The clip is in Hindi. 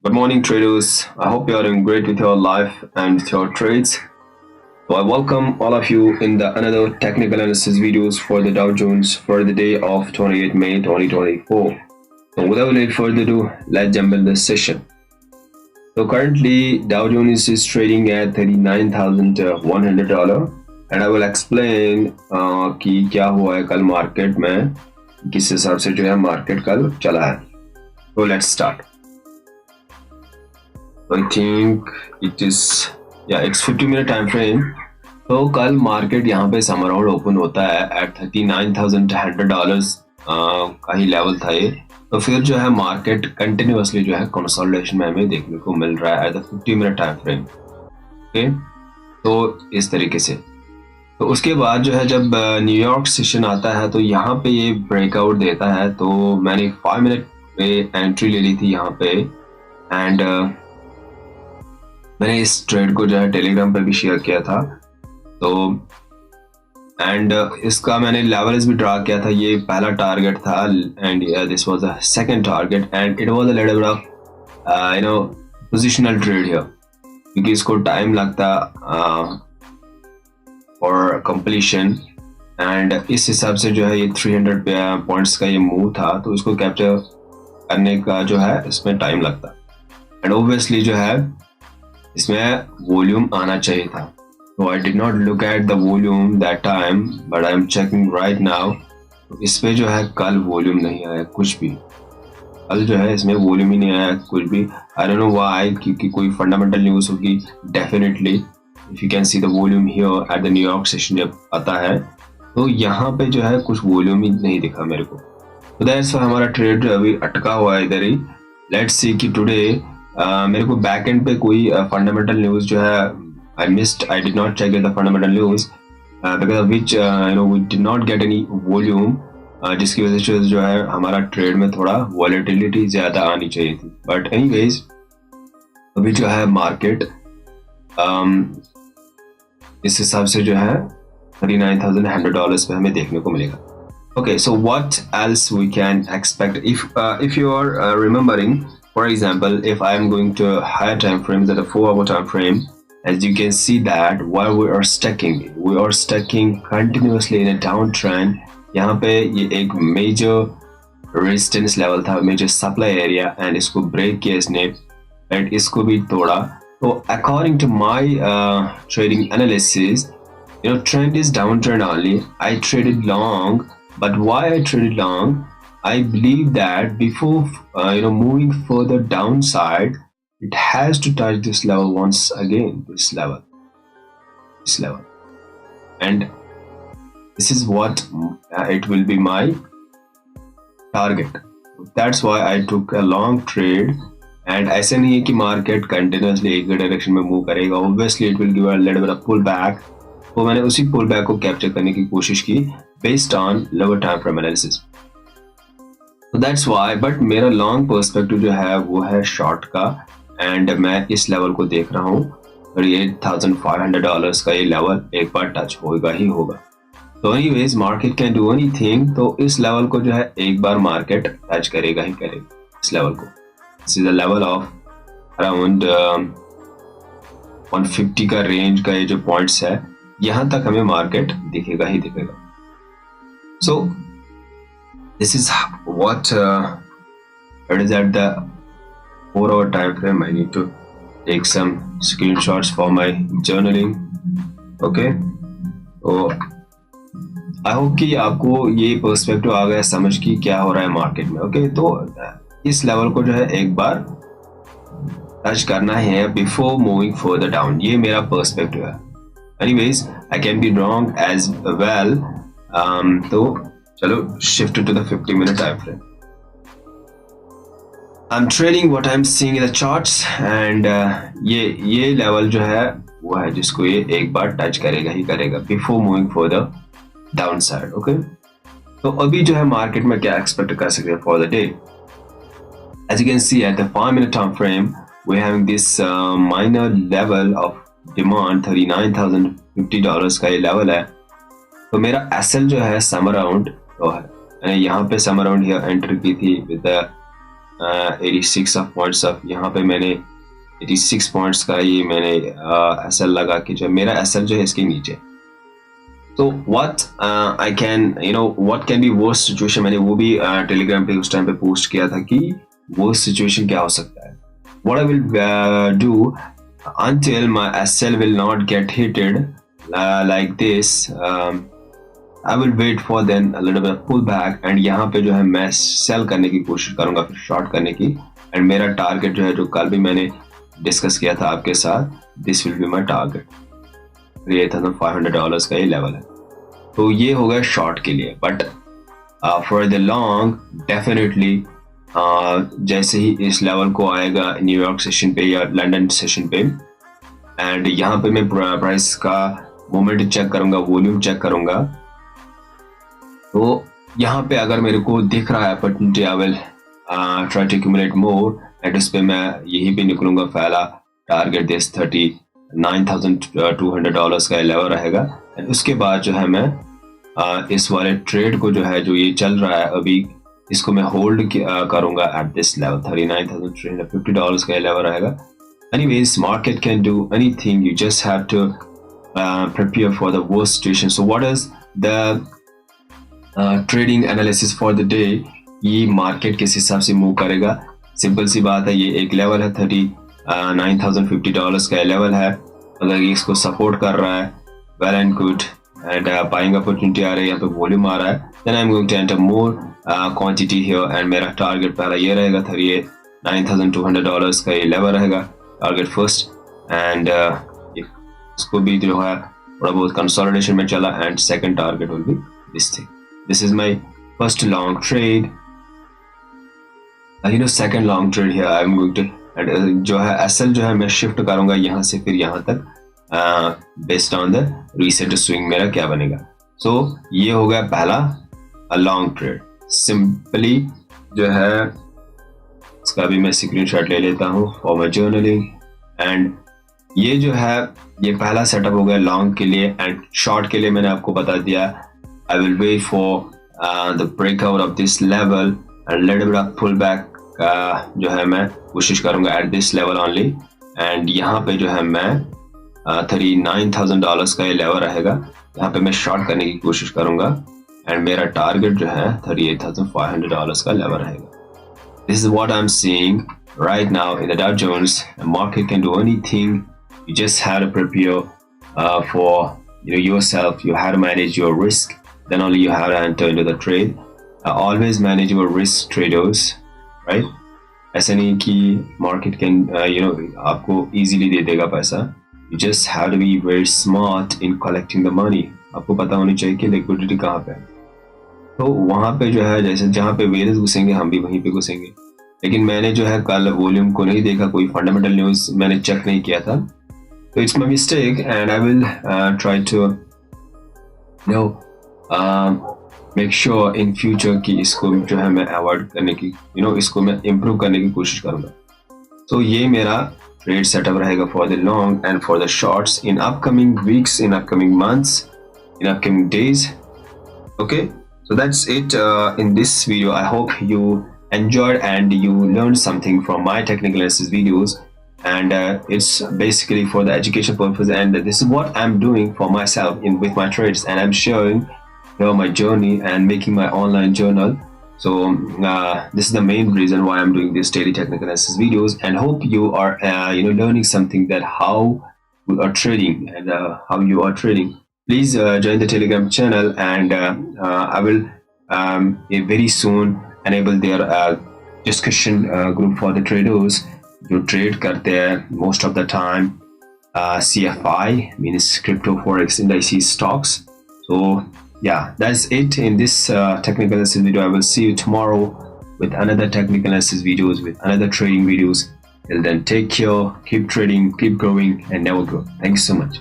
Good morning, traders. I hope you are doing great with your life and with your trades. So I welcome all of you in the another technical analysis videos for the Dow Jones for the day of 28 May 2024. So without any further ado, let's jump in this session. So currently Dow Jones is trading at $39,100 and I will explain कि क्या हुआ है कल मार्केट में, किस हिसाब से जो है मार्केट कल चला है. So let's start. I think it's 50-minute time frame. तो कल मार्केट यहाँ पे समर राउंड ओपन होता है एट $39,100 का ही लेवल था ये. तो फिर जो है मार्केट कंटिन्यूअसली जो है कंसोलिडेशन में हमें देखने को मिल रहा है at the 50-minute time frame. Okay, तो इस तरीके से. तो उसके बाद जो है जब न्यूयॉर्क सेशन आता है तो यहाँ पे ये ब्रेकआउट देता है. तो मैंने 5 मिनट पे एंट्री ले ली थी यहाँ पे एंड मैंने इस ट्रेड को जो है टेलीग्राम पर भी शेयर किया था. तो एंड इसका मैंने लेवल्स भी ड्रा किया था. ये पहला टारगेट था and this was the second target and it was a little bit of positional trade here क्योंकि इसको टाइम लगता फॉर कंप्लीशन एंड इस हिसाब से जो है ये 300 पॉइंट्स का ये मूव था तो इसको कैप्चर करने का जो है इसमें टाइम लगता एंड ऑब्वियसली जो है इसमें वॉल्यूम आना चाहिए था. तो I did not look at the volume that time but I am checking right now. तो इसमें जो है कल वॉल्यूम नहीं आया कुछ भी. कल जो है इसमें वॉल्यूम ही नहीं आया कुछ भी. आई डोंट नो व्हाई, क्योंकि कोई फंडामेंटल न्यूज़ होगी definitely. If you can see the volume here at the New York session जब आता है तो यहाँ पे जो है कुछ वॉल्यूम ही नहीं दिखा मेरे को. तो दैट्स व्हाई हमारा ट्रेड अभी अटका हुआ है इधर ही. लेट्स सी कि टुडे मेरे को बैक एंड पे कोई फंडामेंटल न्यूज़ जो है I did not check the fundamental news because of which we did not get any volume जिसकी वजह से जो है हमारा ट्रेड में थोड़ा वॉलेटिलिटी ज़्यादा आनी चाहिए थी. बट एनीवेज अभी जो है मार्केट इस हिसाब से जो है $39,100 पे हमें देखने को मिलेगा. Okay, so what else we can expect if you are remembering, for example, if I am going to higher time frames at a 4-hour time frame, as you can see that while we are stacking continuously in a downtrend. यहाँ पे ये एक major resistance level था, major supply area, and इसको break किया इसने and इसको भी तोड़ा. तो according to my trading analysis, trend is downtrend only. I traded long, but why I traded long? I believe that before moving further downside, it has to touch this level once again. This level, and this is what it will be my target. That's why I took a long trade. And ऐसे नहीं है कि मार्केट कंटिन्यूसली एक डायरेक्शन में मूव करेगा. Obviously it will give a little bit of pullback. तो मैंने उसी पुलबैक को कैप्चर करने की कोशिश की based on lower time frame analysis. So that's why, but मेरा लॉन्ग पर्सपेक्टिव जो है वो है शॉर्ट का एंड मैं इस लेवल को देख रहा हूँ. $38,500 का ये लेवल एक बार टच होगा ही होगा. तो anyways market can do anything. तो इस लेवल को जो है एक बार मार्केट टच करेगा ही करेगा इस लेवल को. This is the level of around 150 का रेंज का ये जो पॉइंट्स है यहाँ तक हमें मार्केट दिखेगा ही दिखेगा. So this is what it is at the 4-hour time frame. I need to take some screenshots for my journaling. Okay, तो I hope कि आपको ये पर्सपेक्टिव आ गया समझ की क्या हो रहा है मार्केट में. ओके, तो इस लेवल को जो है एक बार टच करना है बिफोर मूविंग फर्दर डाउन. ये मेरा पर्सपेक्टिव है. Anyways, I can be wrong as well. तो चलो shift to the 50-minute time frame. I'm trading what I'm seeing in the charts and ये लेवल जो है वो है जिसको ये एक बार टच करेगा ही करेगा before moving further downside. Okay, तो अभी जो है मार्केट में क्या एक्सपेक्ट कर सकते हैं for the day. As you can see at the 5-minute time frame, we're having this minor level of demand $39,050 का ये लेवल है. तो मेरा एसएल जो है समर राउंड तो है. मैंने यहाँ पे समर राउंड एंटर की थी विद 86 ऑफ पॉइंट्स ऑफ, यहाँ पे मैंने 86 पॉइंट्स का ये मैंने एसएल लगा कि जो मेरा एसएल जो है इसके नीचे। तो what I can what can be worst situation, मैंने वो भी टेलीग्राम पे उस टाइम पे पोस्ट किया था कि वर्स्ट सिचुएशन क्या हो सकता है। What I will do until my SL will not get heated like this, I will wait for then a little bit of pullback, and यहाँ पे जो है मैं सेल करने की कोशिश करूंगा, फिर शॉर्ट करने की। एंड मेरा टारगेट जो है, जो कल भी मैंने डिस्कस किया था आपके साथ, this will be my target, $3,500 का ये लेवल है। तो ये हो गया शॉर्ट के लिए। But for the long definitely जैसे ही इस लेवल को आएगा न्यूयॉर्क सेशन पे या लंदन सेशन पे, एंड यहाँ पे मैं प्राइस का मोमेंट चेक करूंगा, वॉल्यूम चेक करूंगा, तो यहाँ पे अगर मेरे को दिख रहा है opportunity, I will try to accumulate more, and इस पे मैं यहीं पे निकलूंगा। पहला टारगेट दिस $39,200 का लेवल रहेगा। एंड उसके बाद जो है मैं इस वाले ट्रेड को जो है, जो ये चल रहा है अभी, इसको मैं होल्ड करूंगा एट दिस लेवल, $39,350 का लेवल रहेगा। Anyways, market can do anything. You just have to prepare for the worst situation. So what is the trading analysis for the day? ये मार्केट किस हिसाब से मूव करेगा, सिंपल सी बात है। ये एक लेवल है, $39,050 का लेवल है। अगर ये इसको सपोर्ट कर रहा है, well and good, and buying opportunity आ रही है, यहाँ पे वॉल्यूम आ रहा है, then I am going to enter more quantity here. And मेरा टारगेट पहला ये रहेगा, $39,200 का ये लेवल रहेगा टारगेट फर्स्ट। एंड इसको भी जो है थोड़ा बहुत कंसोलिडेशन में चला, and second target will be this thing. This is my first long trade, second long trade here I am going to, जो है एसएल जो है मैं शिफ्ट करूंगा यहाँ से फिर यहाँ तक, based on the recent swing मेरा क्या बनेगा। सो ये हो गया पहला लॉन्ग ट्रेड। सिंपली जो है इसका भी मैं स्क्रीनशॉट ले लेता हूँ फॉर माय जर्नलिंग। एंड ये जो है ये पहला सेटअप हो गया लॉन्ग के लिए। एंड शॉर्ट के लिए मैंने आपको बता दिया, I will wait for the breakout of this level and little bit of pull back, जो है मैं कोशिश करूंगा at this level only. And यहाँ पे जो है मैं $39,000 का ये लेवल रहेगा, यहाँ पे मैं शॉर्ट करने की कोशिश करूंगा, एंड मेरा टारगेट जो है $38,500 का लेवल रहेगा। This is what I'm seeing right now in the Dow Jones. The market can do anything. You just have to prepare for yourself. You have to manage your risk. Then only you have to enter into the trade. Always manage your risk, traders, right? ऐसा नहीं कि market can आपको easily दे देगा पैसा. You just have to be very smart in collecting the money. आपको पता होनी चाहिए कि liquidity कहाँ पे है। तो वहाँ पे जो है, जैसे जहाँ पे वेरियस घुसेंगे हम भी वहीं पे घुसेंगे। लेकिन मैंने जो है कल वॉल्यूम को नहीं देखा, कोई फंडामेंटल न्यूज़ मैंने चेक नहीं किया था, तो it's my mistake. And I will try to make sure in future कि इसको जो है मैं अवॉइड करने की, इसको मैं इम्प्रूव करने की कोशिश करूँगा। तो ये मेरा ट्रेड सेटअप रहेगा for the long and for the shorts in upcoming weeks, in upcoming months, in upcoming days. Okay, so that's it in this video. I hope you enjoyed and you learned something from my technical analysis videos, and it's basically for the education purpose, and this is what I'm doing for myself with my trades, and I'm sharing my journey and making my online journal. So this is the main reason why I'm doing these daily technical analysis videos, and hope you are learning something, that how you are trading and how you are trading. Please join the Telegram channel, and I will very soon enable their discussion group for the traders जो trade करते हैं most of the time CFI, means crypto forex indices stocks. So yeah, that's it in this technical analysis video. I will see you tomorrow with another technical analysis videos, with another trading videos. Till then, take care, keep trading, keep growing, and never grow. Thanks so much.